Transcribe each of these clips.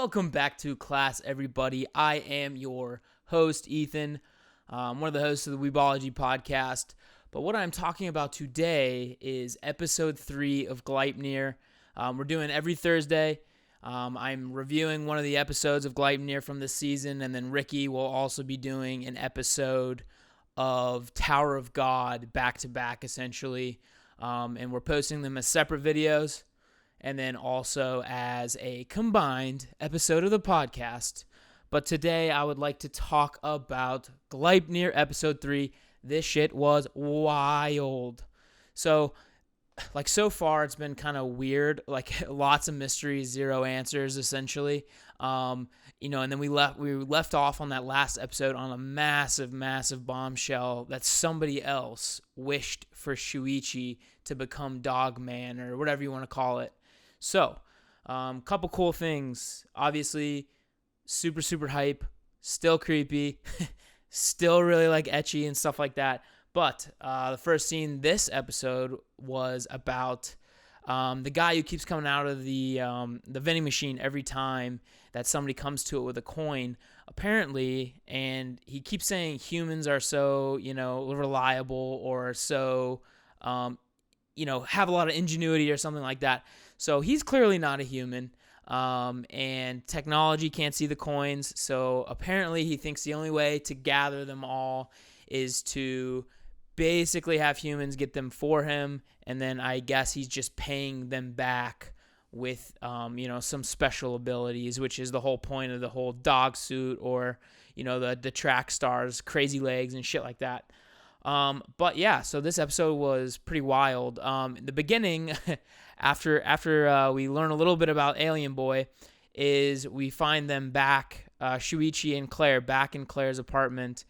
Welcome back to class, everybody. I am your host, Ethan. I'm one of the hosts of the Weebology podcast. But what I'm talking about today is episode 3 of Gleipnir. We're doing every Thursday. I'm reviewing one of the episodes of Gleipnir from this season, and then Ricky will also be doing an episode of Tower of God back-to-back, essentially. And we're posting them as separate videos, and then also as a combined episode of the podcast. But today I would like to talk about Gleipnir episode 3. This shit was wild. So far it's been kind of weird, lots of mysteries, zero answers, essentially. And then we left off on that last episode on a massive bombshell that somebody else wished for Shuichi to become Dogman, or whatever you want to call it. So, couple cool things. Obviously, super hype, still creepy, still really like Ecchi and stuff like that. But the first scene this episode was about the guy who keeps coming out of the vending machine every time that somebody comes to it with a coin, apparently, and he keeps saying humans are so, reliable, or so, have a lot of ingenuity or something like that. So he's clearly not a human, and technology can't see the coins. So apparently he thinks the only way to gather them all is to basically have humans get them for him, and then I guess he's just paying them back with, some special abilities, which is the whole point of the whole dog suit, or, the track stars, crazy legs and shit like that. But yeah, so this episode was pretty wild. In the beginning, after we learn a little bit about Alien Boy, is we find them back, Shuichi and Claire, back in Claire's apartment.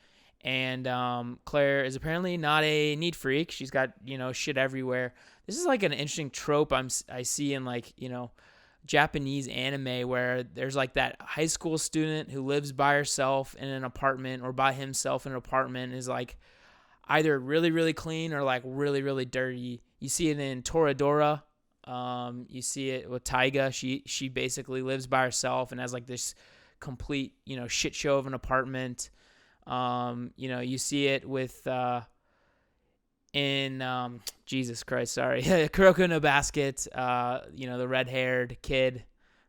And Claire is apparently not a neat freak. She's got, shit everywhere. This is like an interesting trope I see in Japanese anime, where there's like that high school student who lives by herself in an apartment, or by himself in an apartment, is like either really clean or like really dirty. You see it in Toradora. You see it with Taiga. She basically lives by herself and has like this complete, shit show of an apartment. You see it with Jesus Christ, sorry, Kuroko no Basket, the red-haired kid.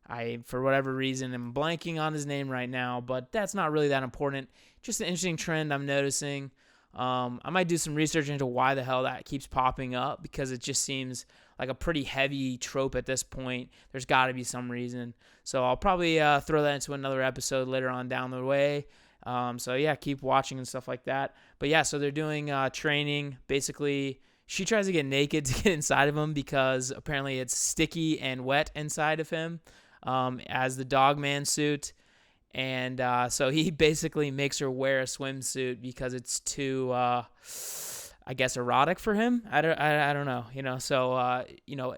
I, for whatever reason, am blanking on his name right now, but that's not really that important. Just an interesting trend I'm noticing. I might do some research into why the hell that keeps popping up, because it just seems like a pretty heavy trope at this point. There's got to be some reason. So I'll probably throw that into another episode later on down the way. So yeah, keep watching and stuff like that. But yeah, so they're doing training. Basically, she tries to get naked to get inside of him, because apparently it's sticky and wet inside of him, as the Dogman suit. And so he basically makes her wear a swimsuit because it's too, I guess, erotic for him. I don't know, So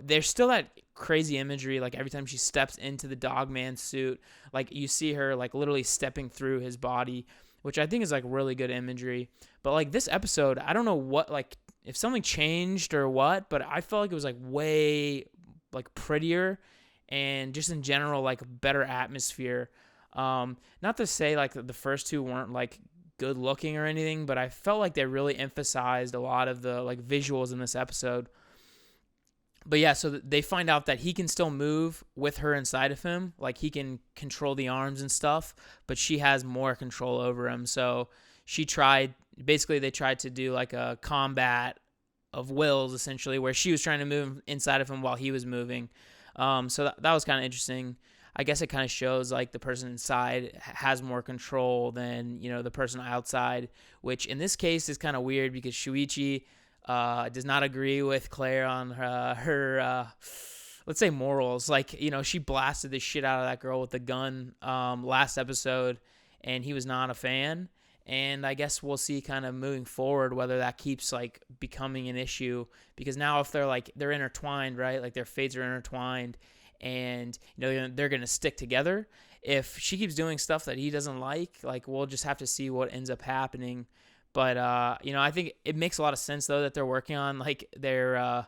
there's still that crazy imagery, like every time she steps into the Dogman suit, like you see her like literally stepping through his body, which I think is like really good imagery. But like this episode, I don't know what, like if something changed or what, but I felt like it was like way like prettier, and just in general like better atmosphere. Not to say like the first two weren't like good looking or anything, but I felt like they really emphasized a lot of the like visuals in this episode. But yeah, so they find out that he can still move with her inside of him. Like he can control the arms and stuff, but she has more control over him. So they tried to do like a combat of wills, essentially, where she was trying to move inside of him while he was moving. So that was kind of interesting. I guess it kind of shows like the person inside has more control than, the person outside, which in this case is kind of weird, because Shuichi does not agree with Claire on her let's say morals. Like, she blasted the shit out of that girl with the gun last episode, and he was not a fan. And I guess we'll see kind of moving forward whether that keeps like becoming an issue, because now if they're intertwined, right? Like their fates are intertwined, and they're going to stick together. If she keeps doing stuff that he doesn't like we'll just have to see what ends up happening. But I think it makes a lot of sense though that they're working on like their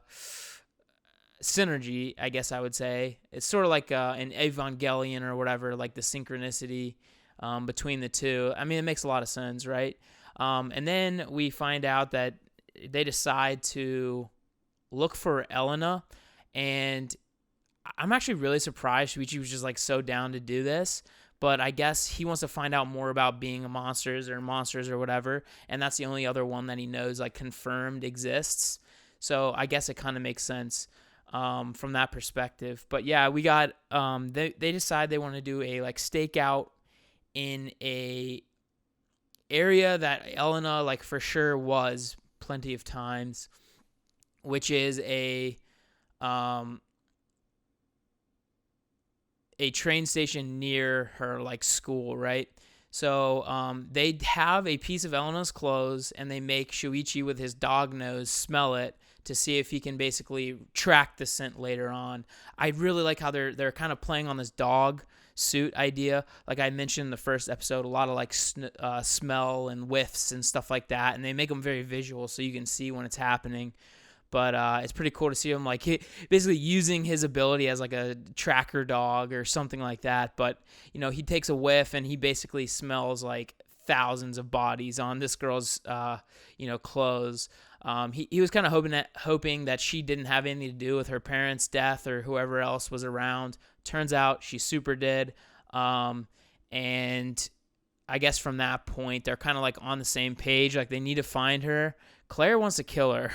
synergy, I guess I would say. It's sort of like an Evangelion or whatever, like the synchronicity between the two. I mean, it makes a lot of sense, right? And then we find out that they decide to look for Elena, and I'm actually really surprised Shuichi was just like so down to do this. But I guess he wants to find out more about being a monsters or whatever, and that's the only other one that he knows like confirmed exists. So I guess it kind of makes sense from that perspective. But yeah, we got they decide they want to do a like stakeout in a area that Elena like for sure was plenty of times, which is a train station near her like school, right? So they have a piece of Elena's clothes, and they make Shuichi with his dog nose smell it to see if he can basically track the scent later on. I really like how they're kind of playing on this dog suit idea. Like I mentioned in the first episode, a lot of like smell and whiffs and stuff like that, and they make them very visual so you can see when it's happening. But it's pretty cool to see him like basically using his ability as like a tracker dog or something like that. But he takes a whiff and he basically smells like thousands of bodies on this girl's clothes. He was kind of hoping that she didn't have anything to do with her parents' death or whoever else was around. Turns out she super did. And I guess from that point they're kind of like on the same page. Like they need to find her. Claire wants to kill her.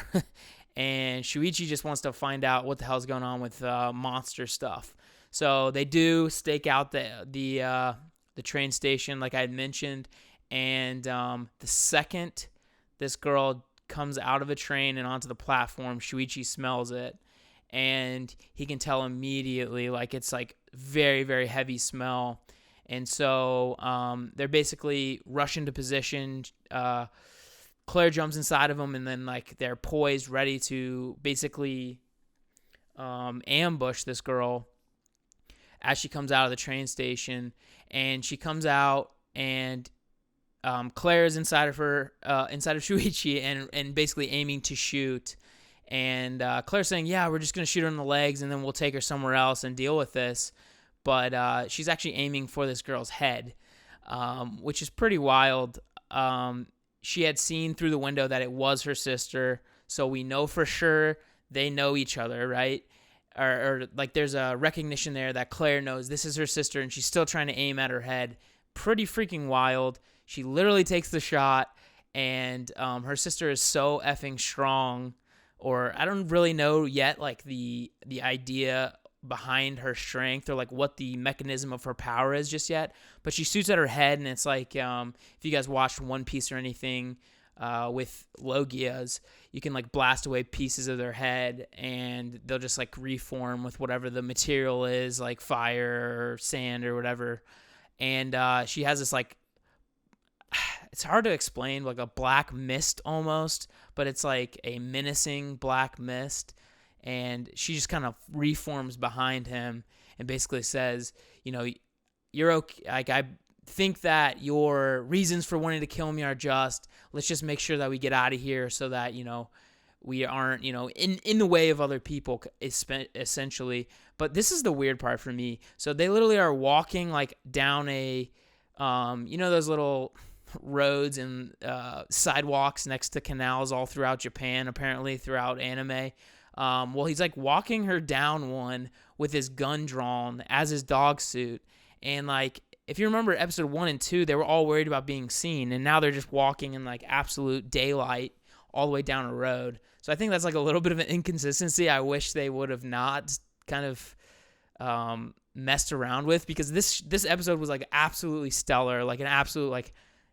And Shuichi just wants to find out what the hell's going on with monster stuff. So they do stake out the train station, like I had mentioned. And the second this girl comes out of a train and onto the platform, Shuichi smells it. And he can tell immediately, like it's like very, very heavy smell. And so they're basically rushing to position. Claire jumps inside of them, and then like they're poised, ready to basically ambush this girl as she comes out of the train station. And she comes out, and Claire is inside of Shuichi, and basically aiming to shoot. And Claire's saying, "Yeah, we're just gonna shoot her in the legs, and then we'll take her somewhere else and deal with this." But she's actually aiming for this girl's head, which is pretty wild. She had seen through the window that it was her sister, so we know for sure they know each other, right? Or like there's a recognition there that Claire knows this is her sister, and she's still trying to aim at her head. Pretty freaking wild. She literally takes the shot, and her sister is so effing strong, or I don't really know yet like the idea behind her strength or like what the mechanism of her power is just yet, but she shoots at her head, and it's like if you guys watched One Piece or anything with Logias, you can like blast away pieces of their head and they'll just like reform with whatever the material is, like fire or sand or whatever. And she has this like, it's hard to explain, like a black mist almost, but it's like a menacing black mist. And she just kind of reforms behind him and basically says, you're okay. Like, I think that your reasons for wanting to kill me are just. Let's just make sure that we get out of here so that, we aren't, in the way of other people, essentially. But this is the weird part for me. So they literally are walking, like, down a, those little roads and sidewalks next to canals all throughout Japan, apparently, throughout anime. Well, he's like walking her down one with his gun drawn as his dog suit. And like, if you remember episode 1 and 2, they were all worried about being seen. And now they're just walking in like absolute daylight all the way down a road. So I think that's like a little bit of an inconsistency I wish they would have not kind of messed around with, because this episode was like absolutely stellar, like an absolute like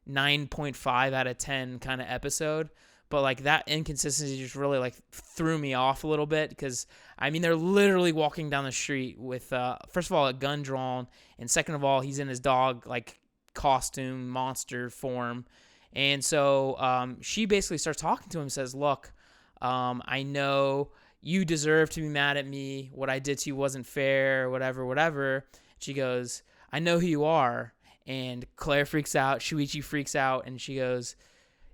9.5 out of 10 kind of episode. But like that inconsistency just really like threw me off a little bit, because I mean they're literally walking down the street with first of all a gun drawn, and second of all he's in his dog like costume monster form. And so she basically starts talking to him and says, "Look, I know you deserve to be mad at me. What I did to you wasn't fair, whatever. She goes, "I know who you are." And Claire freaks out, Shuichi freaks out, and she goes,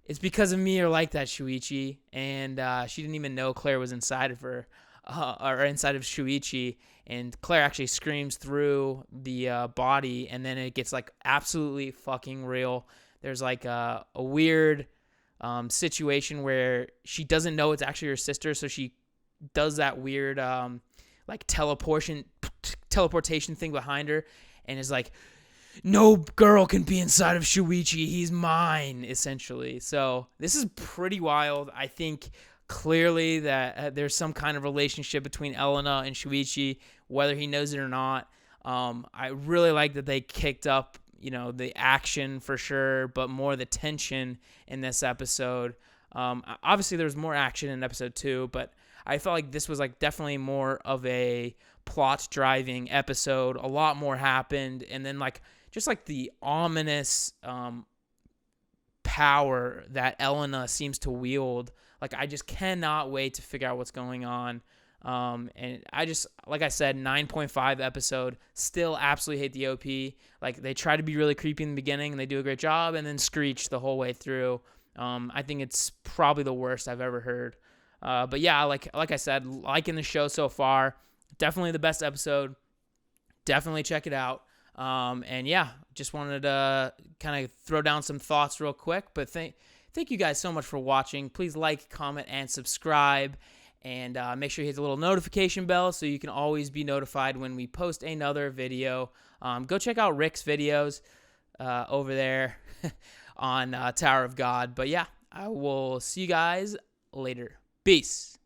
"It's because of me you're like that, Shuichi." And she didn't even know Claire was inside of her. or inside of Shuichi, and Claire actually screams through the body, and then it gets like absolutely fucking real. There's like a weird situation where she doesn't know it's actually her sister, so she does that weird like teleportation thing behind her, and is like, no girl can be inside of Shuichi, he's mine, essentially. So this is pretty wild. I think clearly that there's some kind of relationship between Elena and Shuichi, whether he knows it or not. I really like that they kicked up, the action for sure, but more the tension in this episode. Obviously, there's more action in episode 2, but I felt like this was like definitely more of a plot-driving episode. A lot more happened, and then like just like the ominous power that Elena seems to wield. Like, I just cannot wait to figure out what's going on. And I just, like I said, 9.5 episode, still absolutely hate the OP. Like, they try to be really creepy in the beginning, and they do a great job, and then screech the whole way through. I think it's probably the worst I've ever heard. But yeah, like I said, liking the show so far. Definitely the best episode. Definitely check it out. And yeah, just wanted to kind of throw down some thoughts real quick. But thank you guys so much for watching. Please like, comment, and subscribe. And make sure you hit the little notification bell so you can always be notified when we post another video. Go check out Rick's videos over there on Tower of God. But yeah, I will see you guys later. Peace.